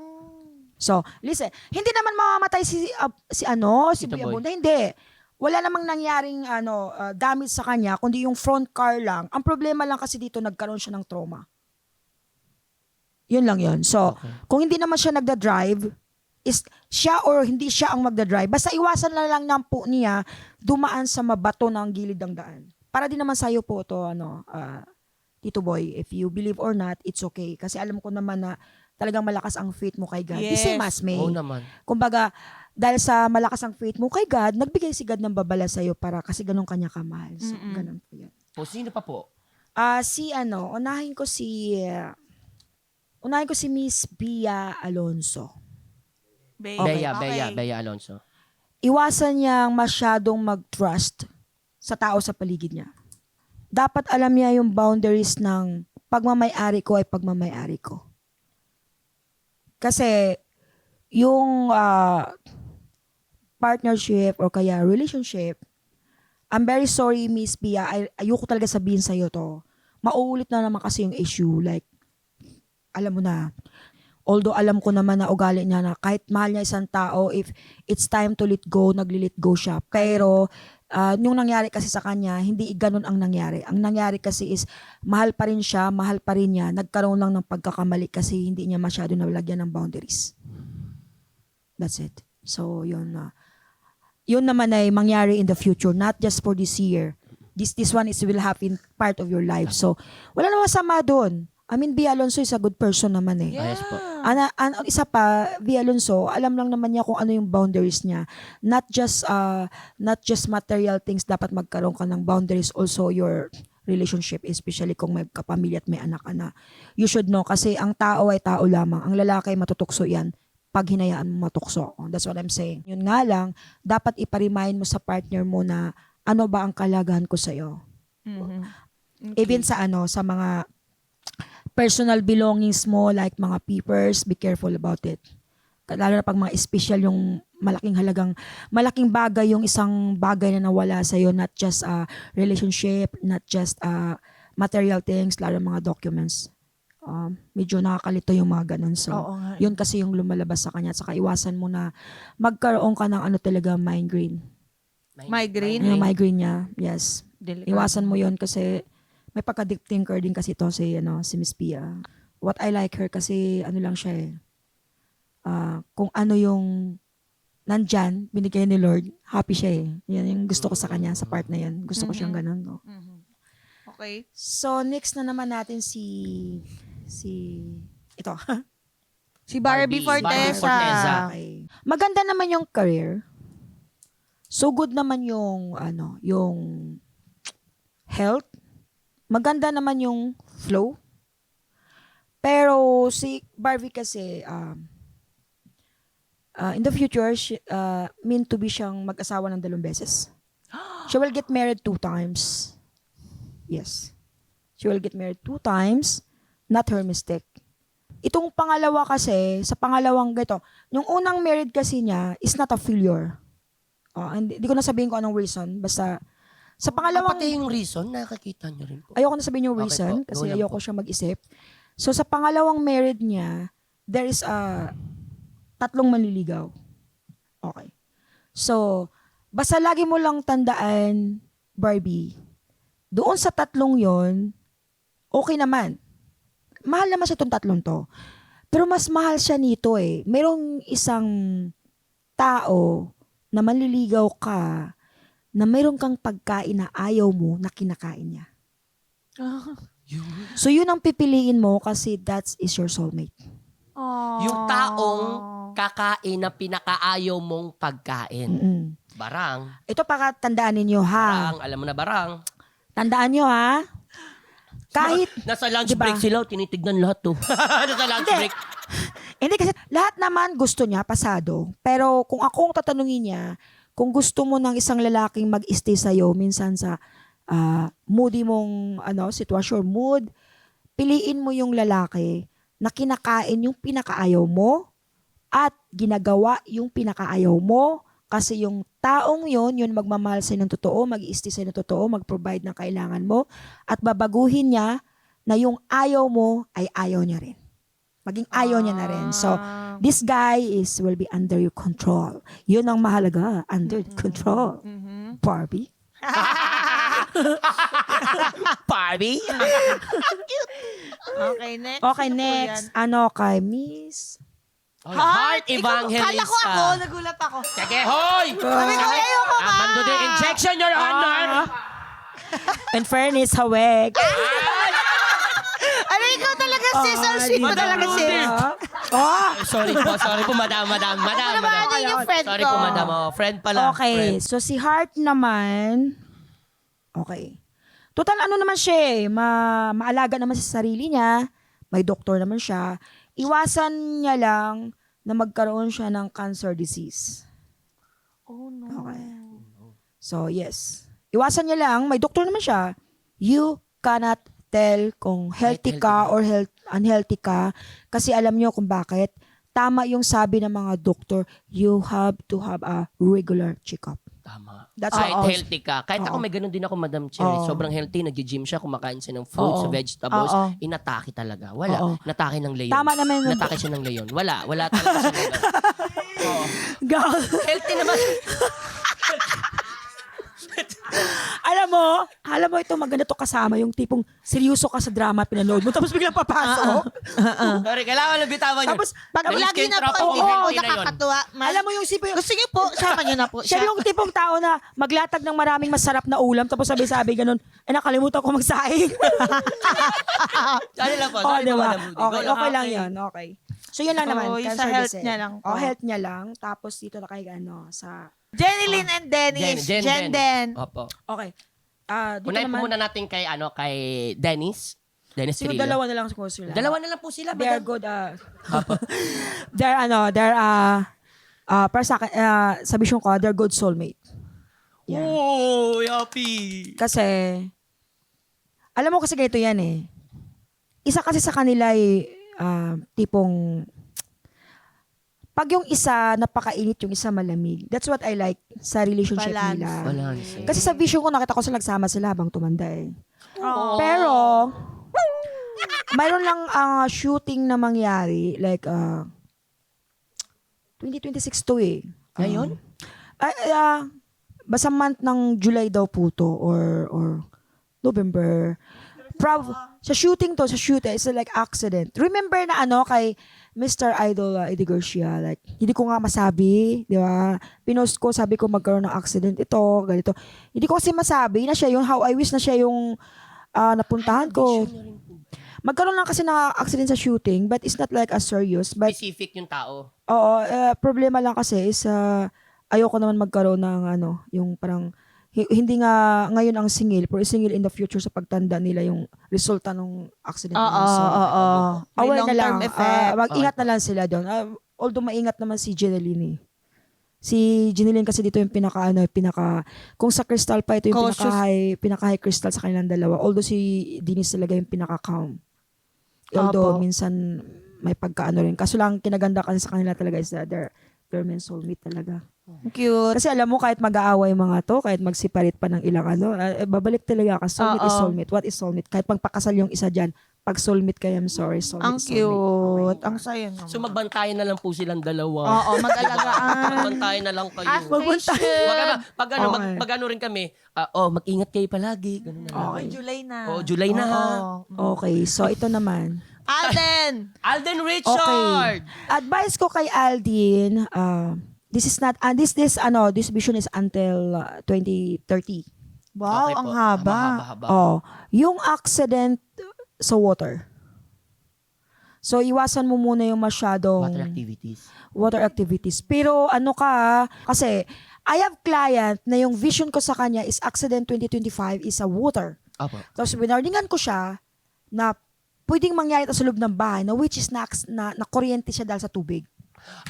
So, listen. Hindi naman mamamatay si Tito Boy Boy. Abunda. Hindi. Wala namang nangyaring damage sa kanya, kundi yung front car lang. Ang problema lang kasi dito, nagkaroon siya ng trauma. Yun lang yun. So, Okay. kung hindi naman siya nagda-drive, is siya or hindi siya ang magda-drive, basta iwasan na lang ng po niya dumaan sa mabato ng gilid ng daan. Para din naman sa'yo po to Tito Boy, if you believe or not, it's okay. Kasi alam ko naman na talagang malakas ang faith mo kay God. The Yes. same as me. Oo naman. Kumbaga, dahil sa malakas ang faith mo kay God, nagbigay si God ng babala sa'yo para kasi ganun kanya kamahal. So, ganun po yan. O, sino pa po? Unahin ko si Miss Bia Alonso. Bea Alonso. Iwasan niyang masyadong mag-trust sa tao sa paligid niya. Dapat alam niya yung boundaries ng pagmamay-ari ko ay pagmamay-ari ko. Kasi yung partnership or kaya relationship, I'm very sorry, Miss Pia, ayoko talaga sabihin sa'yo to. Mauulit na naman kasi yung issue. Like, alam mo na, although alam ko naman na ugali niya na kahit mahal niya isang tao, if it's time to let go, nagli-let go siya. Pero, yung nangyari kasi sa kanya, hindi ganun ang nangyari. Ang nangyari kasi is, mahal pa rin siya, mahal pa rin niya, nagkaroon lang ng pagkakamali kasi hindi niya masyado nalagyan ng boundaries. That's it. So, yun yun naman ay mangyari in the future, not just for this year. This one is will happen part of your life. So, wala namang sama doon. I mean, Bea Alonso is a good person naman eh. Yes po. Isa pa, Bea Alonso, alam lang naman niya kung ano yung boundaries niya. Not just material things, dapat magkaroon ka ng boundaries, also your relationship, especially kung may kapamilya at may anak ka na. You should know, kasi ang tao ay tao lamang. Ang lalaki matutukso yan pag hinayaan mo matukso. That's what I'm saying. Yun nga lang, dapat iparemind mo sa partner mo na ano ba ang kalagahan ko sa'yo. Even sa sa mga personal belongings mo, like mga papers, be careful about it. Lalo na pag mga special yung malaking bagay, yung isang bagay na nawala sa'yo, not just relationship, not just material things, lalo mga documents. Medyo nakakalito yung mga ganun. So, Oo nga. yun kasi yung lumalabas sa kanya. At saka iwasan mo na magkaroon ka ng talaga migraine. Migraine? Yung migraine niya, yes. Iwasan mo yun kasi may pagka-deep thinker din kasi ito si Miss Pia. What I like her kasi lang siya eh. Kung ano yung nandyan, binigay ni Lord, happy siya eh. Yan yung gusto ko sa kanya, sa part na yan. Gusto ko siyang ganun. No? Okay. So, next na naman natin ito. Si Barbie Barbie Forteza. Forteza. Okay. Maganda naman yung career. So good naman yung yung health. Maganda naman yung flow. Pero si Barbie kasi in the future mean to be siyang mag-asawa ng 2 beses. She will get married 2 times. Yes. She will get married 2 times. Not her mistake. Itong pangalawa kasi, sa pangalawang yung unang married kasi niya is not a failure. Hindi ko na sabihin kung anong reason. Basta, sa pangalawang, Pati yung reason, nakakita niyo rin po. ayoko na sabihin yung Okay reason po, go kasi lang ayoko po. siya mag-isip. So, sa pangalawang married niya, there is 3 manliligaw. Okay. So, basta lagi mo lang tandaan, Barbie, doon sa 3 yon, okay naman. Mahal naman siya itong 3 to. Pero mas mahal siya nito eh. Merong isang tao na manliligaw ka na mayroon kang pagkain na ayaw mo na kinakain niya. So yun ang pipiliin mo kasi that is your soulmate. Yung taong kakain na pinakaayaw mong pagkain. Mm-mm. Barang. Ito para tandaan ninyo ha. Barang. Alam mo na barang. Tandaan nyo ha. Kahit, Nasa lunch Diba? break sila, tinitignan lahat to. Nasa lunch Hindi. break. hindi kasi lahat naman gusto niya pasado. Pero kung akong tatanungin niya, kung gusto mo ng isang lalaking mag-stay sa'yo, minsan sa moody mong sitwasyon, mood, piliin mo yung lalaki na kinakain yung pinakaayaw mo at ginagawa yung pinakaayaw mo kasi yung taong yun magmamahal sa'yo ng totoo, mag-i-stay sa'yo ng totoo, mag-provide ng kailangan mo at babaguhin niya na yung ayaw mo ay ayaw niya rin. Maging ayaw niya na rin. So, this guy will be under your control. Yun ang mahalaga, under control. Barbie. Barbie? Okay, next. Okay, Sino po next. yan? Kay Miss? Heart Ikaw, Evangelista. Kala ko ako, nagulat ako. Sige, hoy! Sabi ko, ayoko ba? Mando din injection, Your Honor! In fairness, hawek. Ano, ikaw talaga sis? Ang sweet mo talaga sis. Sorry po, madam. Ano yung friend Sorry ko? po, madam. Friend pala. Okay, Friend. so si Heart naman, okay. Total ano naman siya maalaga naman sa sarili niya, may doktor naman siya. Iwasan niya lang na magkaroon siya ng cancer disease. Oh no. Okay. So yes, iwasan niya lang, may doktor naman siya. You cannot tell kung healthy ka or unhealthy ka kasi alam niyo kung bakit. Tama yung sabi ng mga doktor, you have to have a regular checkup. Tama. That's Kahit all. healthy ka. Kahit ako Oo. may ganun din ako, Madam Cherry. Oo. Sobrang healthy. Nag-gym siya, kumakain siya ng fruits, Oo. vegetables. Oo. Inatake talaga. Wala. Oo. Natake ng leon. Tama naman yung- Natake siya ng leon. Wala talaga siya. Oo. God. Healthy naman. Alam mo ito maganda to kasama yung tipong seryoso ka sa drama pinanood mo tapos biglang papasok. Sorry, kailangan lang bitawan yun. Tapos Pag Namiss lagi ko yung na po, tropa hindi ko, po healthy na yun. nakakatuwa. alam mo yung sipo yung Sige po, sama niyo na po siya siya. yung tipong tao na maglatag ng maraming masarap na ulam tapos sabi-sabi ganun, nakalimutan ko magsaing. Sorry lang po. Oh, Sorry po, diba? Madam Rudy. Okay, Go okay lang akin. yan. Okay. So, yun lang naman. Oo, yung cancer sa health disease. niya lang po. Oh, health niya lang. Tapos, dito na kay, sa... Jenny Lynn and Dennis. Jen Den. Opo. Okay. Dito Unahin po naman, muna natin kay Dennis. Dennis siguro Cirillo. dalawa na lang siguro sila. Dalawa na lang po sila, They are madam. good. Para sa akin, sa vision ko, they're good soulmate. Yeah. Oh, happy. Kasi, alam mo kasi ganito yan eh. Isa kasi sa kanila ay tipong, pag yung isa napakainit, yung isa malamig. That's what I like sa relationship Balance. nila. Balance. Kasi sa vision ko, nakita ko sila nagsama sila habang tumanda eh. Oh. Pero, mayroon lang shooting na mangyari, like, 2026 to eh. Ngayon? Basta month ng July daw po to, or November. Sa shooting to, it's like accident. Remember na kay Mr. Idol Eddie Garcia, like, hindi ko nga masabi, di ba? Pinost ko, sabi ko magkaroon ng accident ito, ganito. Hindi ko kasi masabi na siya yung, how I wish na siya yung napuntahan ko. Magkaroon lang kasi na accident sa shooting, but it's not like as serious. But, Specific yung tao. oo, problema lang kasi is, ayoko naman magkaroon ng, yung parang, hindi nga ngayon ang singil, pero singil in the future sa pagtanda nila yung resulta ng accident. Oo, So, oo. May aware na lang. long-term effect. Mag-ingat na lang sila doon. Although maingat naman si Jeneline eh. Si Jeneline kasi dito yung kung sa crystal pa ito yung Cautious. pinaka-high crystal sa kanilang dalawa. Although si Denise talaga yung pinaka-calm. Although Opo. minsan may pagkaano rin. Kaso lang kinaganda kasi sa kanila talaga is that they're men soulmate talaga. Cute. Kasi alam mo, kahit mag-aaway mga to, kahit mag-separate pa ng ilang babalik talaga ka. Soulmate is Oo. soulmate. What is soulmate? Kahit pagpakasal yung isa dyan, pag soulmate kayo, I'm sorry, soulmate Ang is soulmate. cute. Ang saya naman. So magbantayan na lang po silang dalawa. Oo, mag-alagaan. Magbantayan na lang kayo. As they Magbantay. should. Wag na, Okay. mag-ano rin kami, mag-ingat kayo palagi. Ganun na lang. Okay, July na. Oh, July na ha. Oo. Okay, so ito naman. Alden! Alden Richard! Advice ko kay Aldin, this is not, this vision is until 2030. Wow, Okay ang po. haba. Mahaba-haba. Oh, yung accident sa water. So, iwasan mo muna yung masyadong Water activities. Pero kasi I have client na yung vision ko sa kanya is accident 2025 is a water. Opo. Tapos binardingan ko siya na pwedeng mangyari ito sa loob ng bahay na which is na kuryente siya dahil sa tubig.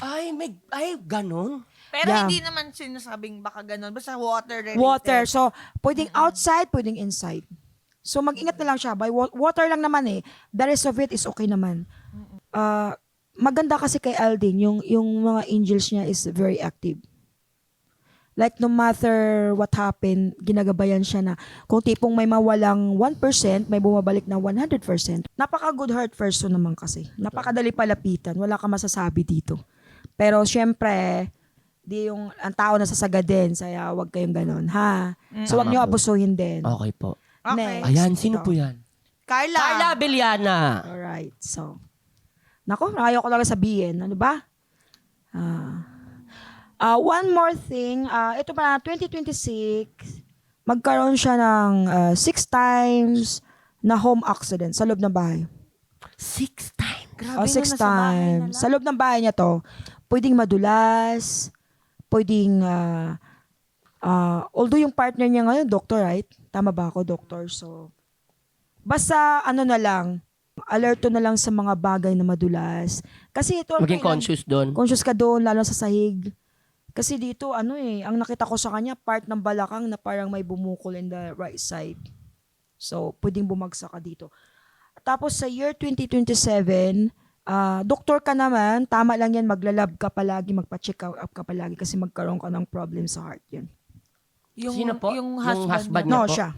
Ay, ganun. Pero Yeah. hindi naman sinasabing baka ganun. Basta water related. Water. So, pwedeng outside, pwedeng inside. So, mag-ingat na lang siya. By water lang naman eh. The rest of it is okay naman. Maganda kasi kay Aldin, yung mga angels niya is very active. Like, no matter what happened, ginagabayan siya na kung tipong may mawalang 1%, may bumabalik na 100%. Napaka-good heart person naman kasi. Napakadali palapitan. Wala ka masasabi dito. Pero, syempre, ang tao na sasagad din. Saya, wag kayong ganun, ha? So, wag Tama niyo po. abusuhin din. Okay po. Okay. Next. Ayan, sino Ito. po yan? Carla. Carla Beliana. Alright, so. Nako, ayaw ko lang sabihin. Ano ba? One more thing. Ito pa, 2026, magkaroon siya ng 6 times na home accident sa loob ng bahay. 6 times. Grabe 6 na, nasa bahay na times. lang. Sa loob ng bahay niya to, pwedeng madulas, pwedeng, although yung partner niya ngayon, doctor, right? Tama ba ako, doctor? So, basta na lang, alerto na lang sa mga bagay na madulas. Kasi ito, Maging conscious doon. Conscious ka doon, lalo sa sahig. Kasi dito, ang nakita ko sa kanya, part ng balakang na parang may bumukol in the right side. So, pwedeng bumagsak ka dito. Tapos sa year 2027, doktor ka naman, tama lang yan, maglalab ka palagi, magpa-check up ka palagi kasi magkaroon ka ng problem sa heart yun. Sino po? Yung Yung husband, husband niya. niya No, po? siya.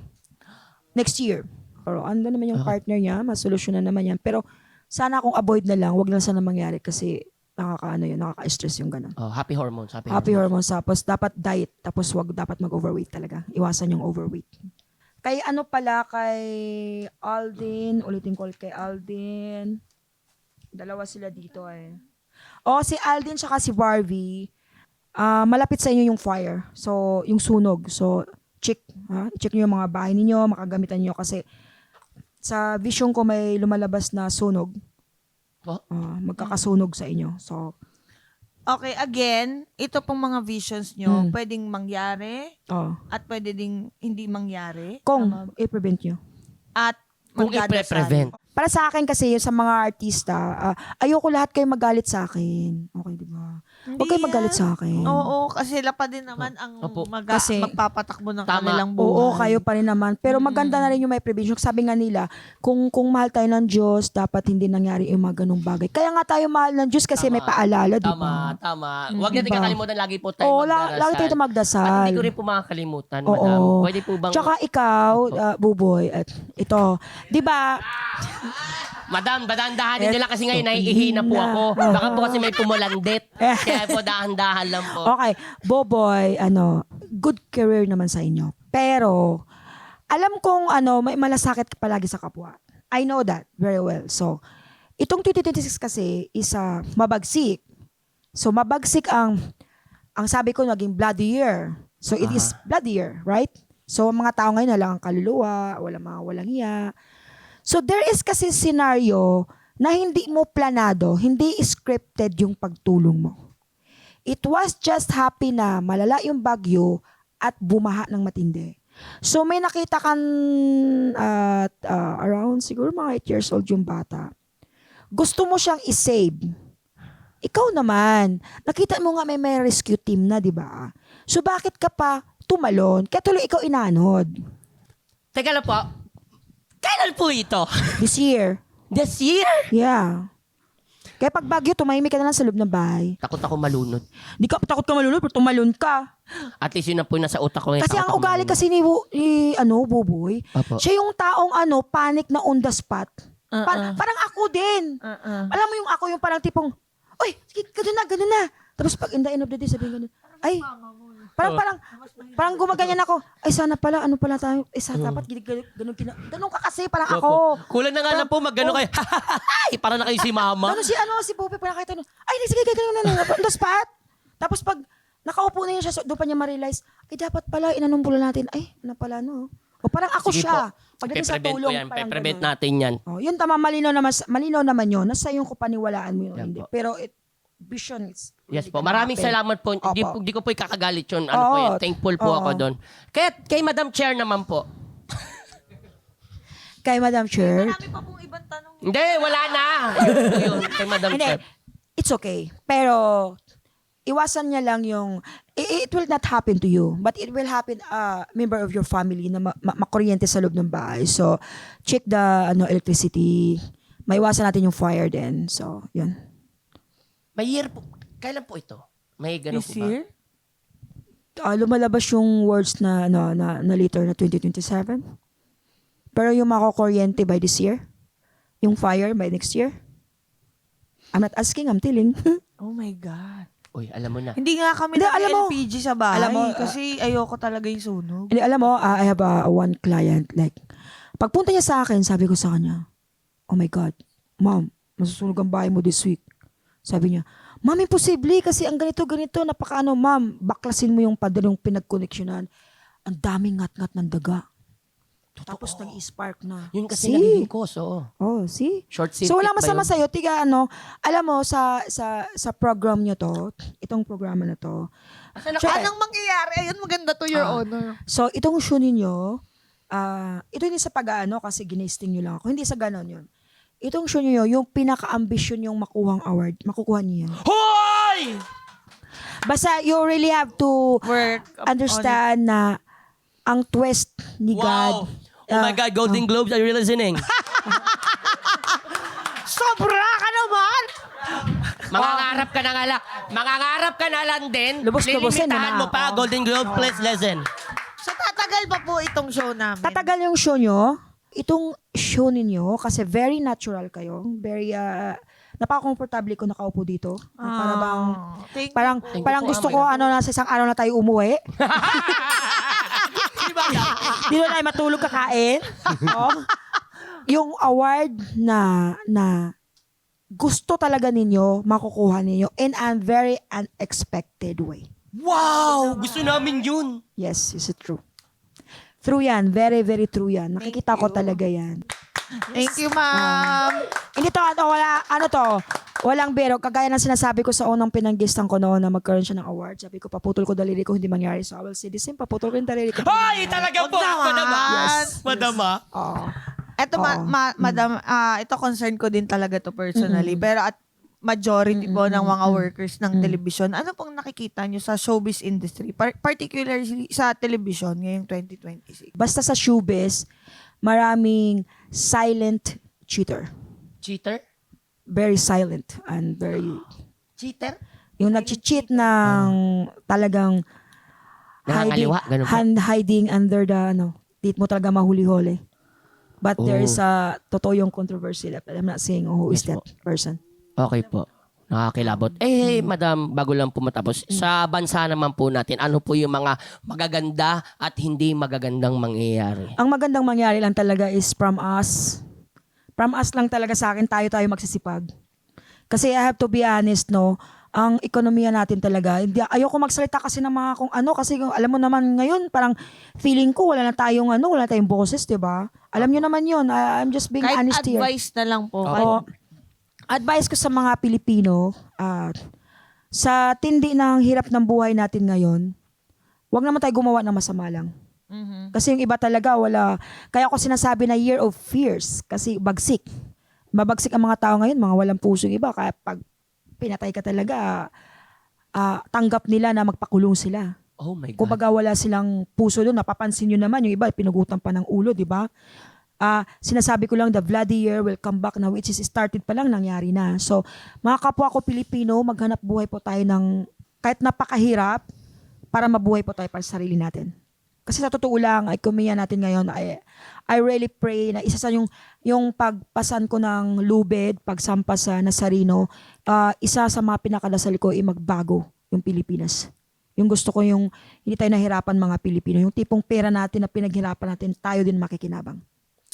Next year. Pero ano naman yung partner niya, masolusyon na naman yan. Pero sana kung avoid na lang, wag lang sana mangyari kasi nakaka-stress yung gano'n. Oh, happy hormones. Happy hormones. Tapos dapat diet. Tapos wag dapat mag-overweight talaga. Iwasan yung overweight. Kay kay Aldin. Ulitin ko kay Aldin. Dalawa sila dito eh. Si Aldin tsaka si Barbie. Malapit sa inyo yung fire. So, yung sunog. So, check nyo yung mga bahay ninyo, makagamitan nyo kasi sa vision ko may lumalabas na sunog. Po? Magkakasunog sa inyo. So, Okay, again, ito pong mga visions nyo, pwedeng mangyari at pwede ding hindi mangyari. kung Tama? i-prevent nyo. At Kung magdadasal. i-prevent. Para sa akin kasi, sa mga artista, ayoko lahat kayo magalit sa akin. Okay, di ba? Huwag kayo Hindi magalit yan. sa akin. Oo, kasi sila pa din naman ang Opo. Kasi- magpapatakbo ng Tama. kanilang buhay. Oo, kayo pa rin naman. Pero maganda na rin yung may prevention. Sabi nga nila, kung mahal tayo ng Diyos, dapat hindi nangyari yung mga ganung bagay. Kaya nga tayo mahal ng Diyos kasi Tama. may paalala, di Tama, ba? tama. Huwag natin Diba? kakalimutan, lagi po tayo Oo, magdarasal. lagi tayo magdasal. At hindi ko rin po makakalimutan, Oo. madam. Pwede po bang... Tsaka ikaw, Buboy, at ito, di ba, Madam, dahan-dahanin nyo lang kasi ngayon naiihina po ako. Baka po kasi may pumulandit. Kaya po dahan-dahan lang po. okay, Boboy, good career naman sa inyo. Pero, alam kong may malasakit ka palagi sa kapwa. I know that very well. So, itong 2026 kasi is mabagsik. So, mabagsik ang sabi ko naging bloody year. So, it is bloody year, right? So, ang mga tao ngayon na lang ang kaluluwa, walang hiya. So, there is kasi scenario na hindi mo planado, hindi scripted yung pagtulong mo. It was just happy na malala yung bagyo at bumaha ng matindi. So, may nakita kan at around siguro mga 8 years old yung bata. Gusto mo siyang isave. Ikaw naman, nakita mo nga may rescue team na, di ba? So, bakit ka pa tumalon? Kaya tuloy ikaw inanod. Teka lang po. Kailan po ito? This year. This year? Yeah. Kaya pag bagyo, tumahimik ka na lang sa loob ng bahay. Takot ako malunod. Di ka takot ka malunod, pero tumalon ka. At least yun na po yung nasa utak ko. ngayon, Kasi takot ang ako ugali malunod. kasi ni Buboy, Apo. siya yung taong panic na on the spot. Parang ako din. Alam mo yung ako yung parang tipong, oy, sige, ganun na. Tapos pag in the end of the day, sabihin ganun, ay, parang gumaganyan ako. Ay, sana pala, tayo? Dapat ganun ka kasi, parang ako. Kulang na nga lang po mag-ano kayo. Ay, parang na kayo si mama. Ganun si Buboy, parang kahit ano, ay, sige, ganun na, on the spot. Tapos pag nakaupo na yun siya, so, doon pa niya ma-realize, ay dapat pala, inanumbulan natin, ay, ano pala, no? O parang ako Sige siya. po. Pagdating sa Pe-prevent ko tulong, yan. parang Pe-prevent ganun. natin yan. Oh, yun tama, malinaw naman yun. Nasa yung kupaniwalaan mo yun o Yan hindi. po. Pero vision is Yes really po. gonna Maraming happen. salamat po. Opo. Hindi ko po ikakagalit yun. Ano po Oo. yun. Thankful po Oo. ako doon. Kay Madam Chair naman po. Kay Madam Chair, Marami pa pong ibang tanong. Hindi, wala na. Yun po yun. Kay Madam hindi, Chair. it's okay. Pero, iwasan niya lang yung, it will not happen to you, but it will happen member of your family na makuryente sa loob ng bahay. So, check the electricity. Maiwasan natin yung fire din. So, yun. May year po. Kailan po ito? May ganun This po ba? year? Lumalabas yung words na later na 2027. Pero yung makukuryente by this year, yung fire by next year. I'm not asking, I'm telling. Oh my God. Uy, alam mo na. Hindi nga kami Hindi, alam mo. nag-LPG sa bahay Alam mo, kasi ayoko talaga yung sunog. Hindi, alam mo, I have one client, like, pagpunta niya sa akin, sabi ko sa kanya, oh my God, ma'am, masusunog ang bahay mo this week. Sabi niya, ma'am, imposible kasi ang ganito, napakaano, ma'am, baklasin mo yung pader yung pinag-connectionan. Ang daming ngat-ngat ng daga. Tapos nag-spark na. Yun kasi See? nagiging cause, oo. Oh, see? Short circuit So wala ba masama yun? sa'yo. Tiga alam mo, sa program nyo to, itong programa na to, Asan Sure. Anong mangyayari? Ayun, maganda to, Your Honor. so itong show ninyo, ito hindi sa pag-ano kasi ginesting nyo lang ako. Hindi sa ganon yun. Itong show nyo, yung pinaka-ambisyon yung makuhang award, makukuha nyo yan. Hoy! Basta you really have to Work understand na ang twist ni God. Wow! Oh my God, Golden Globes, are you listening? Sobra ka naman! Mangangarap ka na nga lang. Mangangarap ka na lang din. Lubos-lubosin Lilimitahan na. mo pa, Oo. Golden Globe, please listen. So, tatagal pa po itong show namin. Tatagal yung show nyo. Itong show ninyo, kasi very natural kayo. Very, napaka-comfortable ko nakaupo dito. Para bang, Thank you parang, po. Thank you parang po, gusto Amay. ko, nasa isang araw na tayo umuwi. Dito na tayo matulog kakain. Oh. Yung award na gusto talaga ninyo, makukuha ninyo in a very unexpected way. Wow! Gusto namin yun. Yes, is it true? True yan. Very, very true yan. Nakikita ko you. talaga yan. Thank you, ma'am. Hindi to, walang biro. Kagaya ng sinasabi ko sa unang pinanggistan ko noon na magkaroon siya ng award. Sabi ko, paputol ko daliri ko, hindi mangyari. So I will say the same, paputol ko yung daliri ko. Ay, talaga po. Huwag Madama. naman. Madama. Oo. Eto, Oo. madam, ito concern ko din talaga to personally. Pero at majority po ng mga workers ng television, ano pong nakikita nyo sa showbiz industry? Particularly sa television ngayong 2026. Basta sa showbiz, maraming silent cheater. Cheater? Very silent and very... Cheater? Yung nag-cheat ng talagang Nakakaliwa, ganun po. hiding under the, di mo talaga mahuli-huli. But there is totoo yung controversy left. I'm not saying who is Yes that person. Okay po. Nakakilabot. Madam, bago lang po matapos. Sa bansa naman po natin, ano po yung mga magaganda at hindi magagandang mangyayari? Ang magandang mangyari lang talaga is from us. From us lang talaga sa akin, tayo magsisipag. Kasi I have to be honest, ang ekonomiya natin talaga, ayoko magsalita kasi ng mga kung ano, kasi alam mo naman ngayon, parang feeling ko wala tayong boses, di ba? Alam nyo naman yun, I'm just being Kahit honest here. advice na lang po. Oo. Advice ko sa mga Pilipino, sa tindi ng hirap ng buhay natin ngayon, wag naman tayo gumawa ng masama lang. Kasi yung iba talaga kaya ako sinasabi na year of fears, kasi bagsik. Mabagsik ang mga tao ngayon, mga walang puso yung iba, kaya pag pinatay ka talaga, tanggap nila na magpakulong sila. Oh my God. Kumbaga wala silang puso doon, napapansin nyo naman, yung iba pinugutan pa ng ulo, di ba? Sinasabi ko lang, the bloody year will come back na, which is started pa lang, nangyari na. So, mga kapwa ko Pilipino, maghanap buhay po tayo ng, kahit napakahirap, para mabuhay po tayo para sa sarili natin. Kasi sa totoo lang, ay kumiya natin ngayon, I really pray na isa sa yung pagpasan ko ng lubid, pagsampa sa Nazareno, isa sa mga pinakadasal ko ay magbago yung Pilipinas. Yung gusto ko yung, hindi tayo nahirapan mga Pilipino, yung tipong pera natin na pinaghirapan natin, tayo din makikinabang.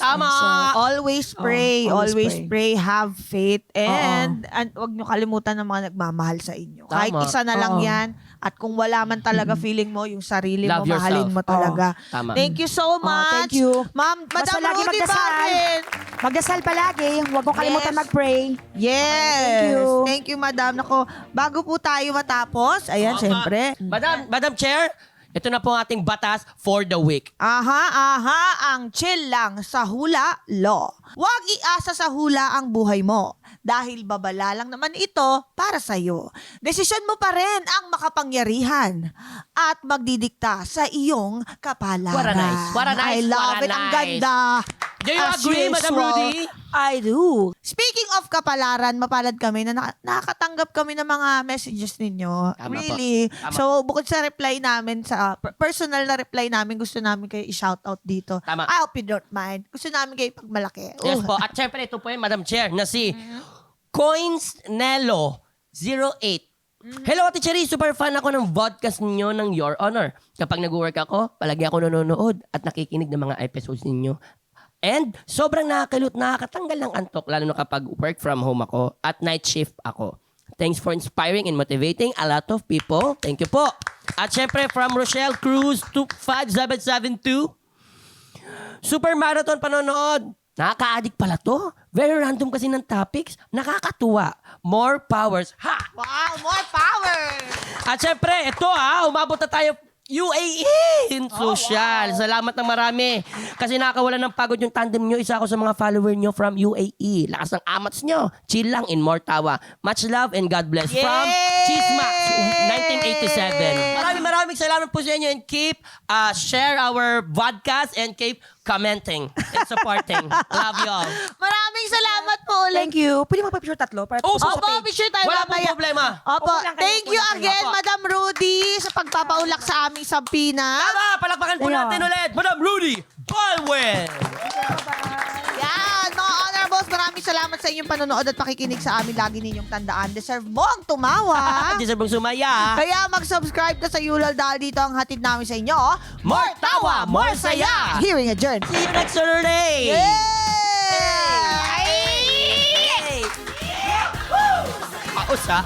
Tama! Always pray. always always pray. pray. Have faith. And wag nyo kalimutan ng mga nagmamahal sa inyo. Kahit Tama. isa na lang Oo. yan. At kung wala man talaga feeling mo, yung sarili Love mo, mahalin yourself. mo talaga. Tama. Thank you so much. thank you. Ma'am, Basta Madam lagi Rudy magdasal. Barren. Magdasal palagi. Huwag mo kalimutan Yes. mag-pray. Yes. Thank you. Thank you, Madam. Nako, bago po tayo matapos, ayan, syempre. Madam Chair, ito na po ang ating batas for the week. Aha, ang chill lang sa hula law. Huwag iasa sa hula ang buhay mo dahil babala lang naman ito para sa'yo. Desisyon mo pa rin ang makapangyarihan at magdidikta sa iyong kapalaran. What a nice, what a nice, I love what a it. Ang nice. ganda. Do you As agree, Madam usual. Rudy? I do. Speaking of kapalaran, mapalad kami na nakakatanggap kami ng mga messages ninyo. Tama Really. po. Tama. So, bukod sa reply namin, sa personal na reply namin, gusto namin kayo i-shoutout dito. Tama. I hope you don't mind. Gusto namin kayo ipagmalaki. Yes po. At syempre, ito po yung Madam Chair na si Coinsnelo08. Hello, Ate Cherry. Super fan ako ng podcast ninyo ng Your Honor. Kapag nag-work ako, palagi ako nanonood at nakikinig ng mga episodes ninyo. And sobrang nakakatanggal ng antok, lalo na kapag work from home ako at night shift ako. Thanks for inspiring and motivating a lot of people. Thank you po. At syempre, from Rochelle Cruz 25772. Super marathon panonood. Nakaka-addict pala to. Very random kasi ng topics. Nakakatuwa. More powers. Ha! Wow, more power! At syempre, ito umabot na tayo UAE in social. Salamat ng marami. Kasi nakakawala ng pagod yung tandem nyo. Isa ako sa mga follower nyo from UAE. Lakas ng amats nyo. Chill lang in more tawa. Much love and God bless. Yay! From Chismax 1987. Maraming salamat po sa inyo and keep share our podcast and keep commenting and supporting. Love you all. Maraming salamat po ulit. Thank you. Pwede magpa-picture tatlo? Para Oh, sa Opo, page. picture tayo Wala pong mamaya. problema. Opo, Upo lang kayo, thank upo you lang kayo. again, Opo. Madam Rudy, sa pagpapaulak sa aming sampina. Tama! Palakpakan po Ayun. natin ulit. Madam Rudy Baldwin. Yan, mga honorables, maraming salamat sa inyong panonood at pakikinig sa amin. Lagi ninyong tandaan, deserve mo ang tumawa. Deserve mong sumaya. Kaya mag-subscribe ka sa Yulal dahil dito ang hatid namin sa inyo. More tawa, more saya. Hearing a journey. See you next Saturday. Yay! Paus ha.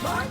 More